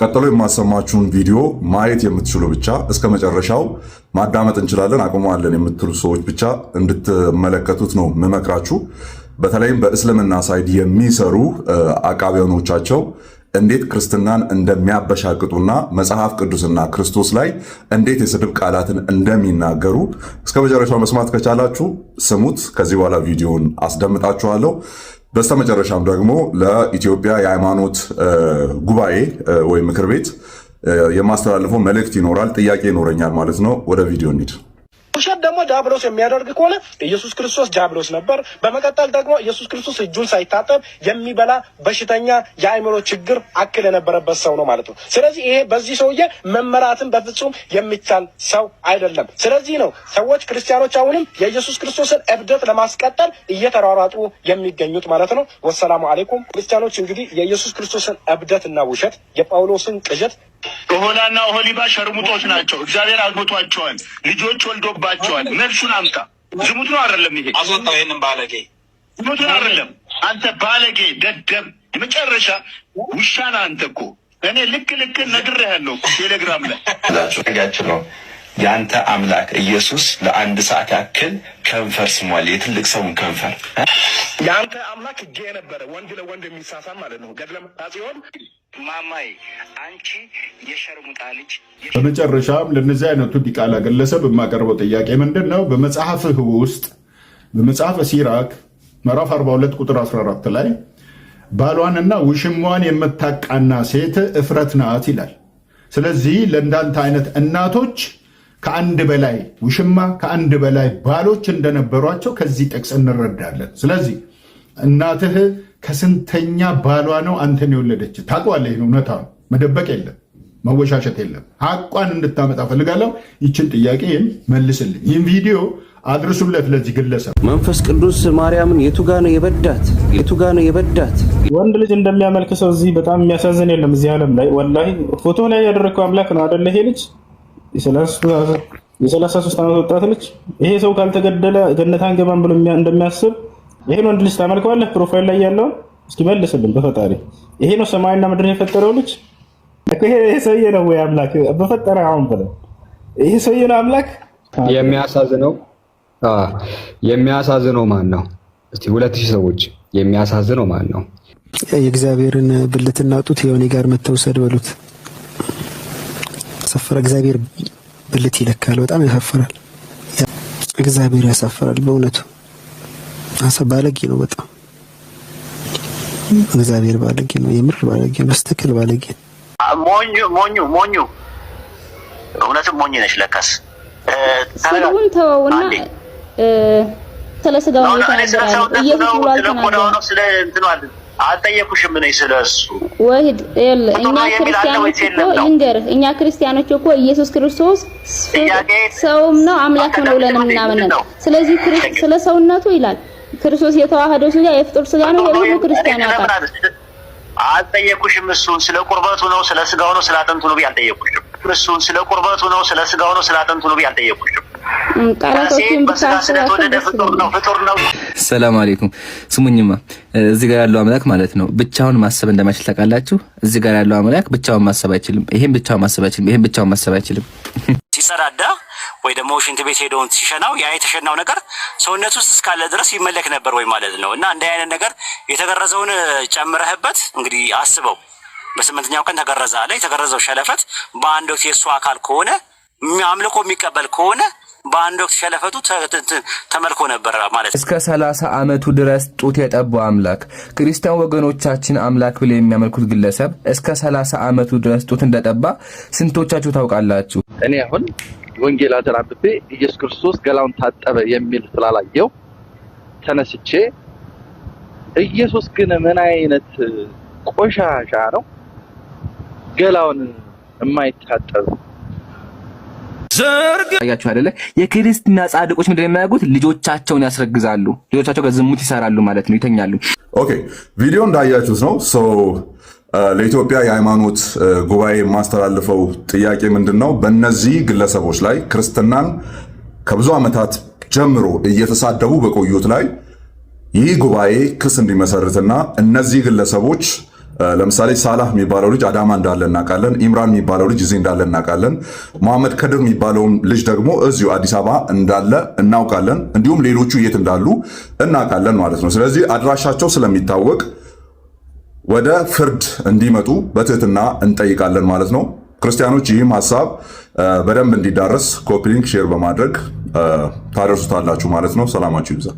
ቀጥሎ የማሰማችሁን ቪዲዮ ማየት የምትችሉ ብቻ እስከ መጨረሻው ማዳመጥ እንችላለን አቁመዋለን የምትሉ ሰዎች ብቻ እንድትመለከቱት ነው የምመክራችሁ። በተለይም በእስልምና ሳይድ የሚሰሩ አቃቢያኖቻቸው እንዴት ክርስትናን እንደሚያበሻቅጡና መጽሐፍ ቅዱስና ክርስቶስ ላይ እንዴት የስድብ ቃላትን እንደሚናገሩ እስከ መጨረሻው መስማት ከቻላችሁ ስሙት። ከዚህ በኋላ ቪዲዮን አስደምጣችኋለሁ። በስተመጨረሻም ደግሞ ለኢትዮጵያ የሃይማኖት ጉባኤ ወይም ምክር ቤት የማስተላልፈው መልእክት ይኖራል፣ ጥያቄ ይኖረኛል ማለት ነው። ወደ ቪዲዮ እንሂድ። ውሸት ደግሞ ዲያብሎስ የሚያደርግ ከሆነ ኢየሱስ ክርስቶስ ዲያብሎስ ነበር። በመቀጠል ደግሞ ኢየሱስ ክርስቶስ እጁን ሳይታጠብ የሚበላ በሽተኛ የአእምሮ ችግር አክል የነበረበት ሰው ነው ማለት ነው። ስለዚህ ይሄ በዚህ ሰውዬ መመራትን በፍጹም የሚቻል ሰው አይደለም። ስለዚህ ነው ሰዎች ክርስቲያኖች አሁንም የኢየሱስ ክርስቶስን እብደት ለማስቀጠል እየተሯሯጡ የሚገኙት ማለት ነው። ወሰላሙ አሌይኩም። ክርስቲያኖች እንግዲህ የኢየሱስ ክርስቶስን እብደትና ውሸት የጳውሎስን ቅዠት ኦሆላና ኦሆሊባ ሸርሙጦች ናቸው። እግዚአብሔር አግብቷቸዋል፣ ልጆች ወልዶባቸዋል። መልሱን አምጣ። ዝሙት ነው አይደለም? ይሄ አስወጣው። ይሄንን ባለጌ ዝሙት ነው አይደለም? አንተ ባለጌ ደደብ፣ የመጨረሻ ውሻና አንተ እኮ እኔ ልክ ነግሬሃለሁ ቴሌግራም ላይ ያቸው ነው። የአንተ አምላክ ኢየሱስ ለአንድ ሰዓት ያክል ከንፈር ስሟል፣ የትልቅ ሰውን ከንፈር። የአንተ አምላክ ጌ ነበረ፣ ወንድ ለወንድ የሚሳሳም ማለት ነው። ገድለ ሲሆን ማማይ አንቺ የሸርሙጣ ልጅ። በመጨረሻም ለነዚህ አይነቱ ዲቃላ ግለሰብ የማቀርበው ጥያቄ ምንድን ነው? በመጽሐፍህ ውስጥ በመጽሐፈ ሲራክ ምዕራፍ 42 ቁጥር 14 ላይ ባሏንና ውሽሟን የምታቃና ሴት እፍረት ናት ይላል። ስለዚህ ለእንዳንተ አይነት እናቶች ከአንድ በላይ ውሽማ ከአንድ በላይ ባሎች እንደነበሯቸው ከዚህ ጥቅስ እንረዳለን። ስለዚህ እናትህ ከስንተኛ ባሏ ነው አንተን የወለደች? ታውቀዋለህ። ይህን እውነታ መደበቅ የለም፣ መወሻሸት የለም። ሀቋን እንድታመጣ ፈልጋለሁ። ይችን ጥያቄ መልስልኝ። ይህን ቪዲዮ አድርሱለት ለዚህ ግለሰብ። መንፈስ ቅዱስ ማርያምን የቱ ጋ ነው የበዳት? የቱ ጋ ነው የበዳት? ወንድ ልጅ እንደሚያመልክ ሰው እዚህ በጣም የሚያሳዝን የለም እዚህ ዓለም ላይ። ወላሂ ፎቶ ላይ ያደረገው አምላክ ነው አይደለ? ይሄ ልጅ የ33 ዓመት ወጣት ልጅ ይሄ ሰው ካልተገደለ ገነት አንገባም ብሎ እንደሚያስብ ይሄን ወንድ ልጅ ታመልከዋለህ? ፕሮፋይል ላይ ያለውን እስኪ መልስልን በፈጣሪ። ይሄ ነው ሰማይና ምድርን የፈጠረው ልጅ? ይሄ ሰውዬ ነው ወይ አምላክ? በፈጠረ አሁን ብለው ይሄ ሰውዬ ነው አምላክ? የሚያሳዝነው ማን ነው? እስቲ 2000 ሰዎች የሚያሳዝነው ማን ነው? የእግዚአብሔርን ብልትና ጡት የሆነ ጋር መተውሰድ በሉት። ያሳፈረ እግዚአብሔር ብልት ይለካል። በጣም ያሳፈራል። እግዚአብሔር ያሳፈራል በእውነቱ። ባለጌ ነው በጣም እግዚአብሔር ባለጌ ነው። የምር ባለጌ ነው። በስተክል ባለጌ ሞኙ እውነትም ሞኝ ነሽ ለካስ። ስሩን ተውና ስለ ስጋው ነው የተናገረው። ኢየሱስ ብሏል ተናገረ። ስለ እንትኑ አልጠየኩሽም ነኝ ስለሱ ወሂድ እኛ ክርስቲያኖች እኮ ኢየሱስ ክርስቶስ ሰውም ነው አምላክም ነው ብለን እናምናለን። ስለዚህ ስለ ሰውነቱ ይላል ክርስቶስ የተዋሃደው ስጋ የፍጡር ስጋ ነው። ሁሉ ክርስቲያን ያውቃል። አልጠየኩሽም። እሱን ስለ ቁርበቱ ነው ስለ ስጋው ነው ስለ አጥንቱ ነው አልጠየኩሽም። እሱን ስለ ቁርበቱ ነው ስለ ስጋው ነው ስለ አጥንቱ ነው አልጠየኩሽም። ቃላቶችን ፍጡር ነው። ሰላም አለይኩም። ስሙኝማ እዚህ ጋር ያለው አምላክ ማለት ነው ብቻውን ማሰብ እንደማይችል ታውቃላችሁ። እዚህ ጋር ያለው አምላክ ብቻውን ማሰብ አይችልም። ይሄን ብቻውን ማሰብ አይችልም። ይሄን ብቻውን ማሰብ አይችልም። ሲሰራዳ ወይ ደግሞ ሽንት ቤት ሄደውን ሲሸናው ያ የተሸናው ነገር ሰውነት ውስጥ እስካለ ድረስ ይመለክ ነበር ወይ ማለት ነው። እና እንደ አይነት ነገር የተገረዘውን ጨምረህበት እንግዲህ አስበው። በስምንተኛው ቀን ተገረዘ አለ። የተገረዘው ሸለፈት በአንድ ወቅት የእሱ አካል ከሆነ አምልኮ የሚቀበል ከሆነ በአንድ ወቅት ሸለፈቱ ተመልኮ ነበር ማለት ነው። እስከ 30 ዓመቱ ድረስ ጡት የጠባው አምላክ ክርስቲያን ወገኖቻችን አምላክ ብለው የሚያመልኩት ግለሰብ እስከ 30 ዓመቱ ድረስ ጡት እንደጠባ ስንቶቻችሁ ታውቃላችሁ? እኔ አሁን ወንጌላትን አንብቤ ኢየሱስ ክርስቶስ ገላውን ታጠበ የሚል ስላላየው ተነስቼ ኢየሱስ ግን ምን አይነት ቆሻሻ ነው ገላውን የማይታጠብ ያያችሁ አይደለ? የክርስትና ጻድቆች ምንድነው የሚያደርጉት? ልጆቻቸውን ያስረግዛሉ። ልጆቻቸው ጋር ዝሙት ይሰራሉ ማለት ነው፣ ይተኛሉ። ኦኬ ቪዲዮ እንዳያችሁት ነው። ለኢትዮጵያ የሃይማኖት ጉባኤ የማስተላልፈው ጥያቄ ምንድነው? በእነዚህ ግለሰቦች ላይ ክርስትናን ከብዙ ዓመታት ጀምሮ እየተሳደቡ በቆዩት ላይ ይህ ጉባኤ ክስ እንዲመሰርትና እነዚህ ግለሰቦች ለምሳሌ ሳላህ የሚባለው ልጅ አዳማ እንዳለ እናውቃለን። ኢምራን የሚባለው ልጅ እዚህ እንዳለ እናውቃለን። መሐመድ ከድር የሚባለውን ልጅ ደግሞ እዚሁ አዲስ አበባ እንዳለ እናውቃለን። እንዲሁም ሌሎቹ የት እንዳሉ እናውቃለን ማለት ነው። ስለዚህ አድራሻቸው ስለሚታወቅ ወደ ፍርድ እንዲመጡ በትህትና እንጠይቃለን ማለት ነው። ክርስቲያኖች ይህም ሀሳብ በደንብ እንዲዳረስ ኮፒ ሊንክ ሼር በማድረግ ታደርሱታላችሁ ማለት ነው። ሰላማችሁ ይብዛ።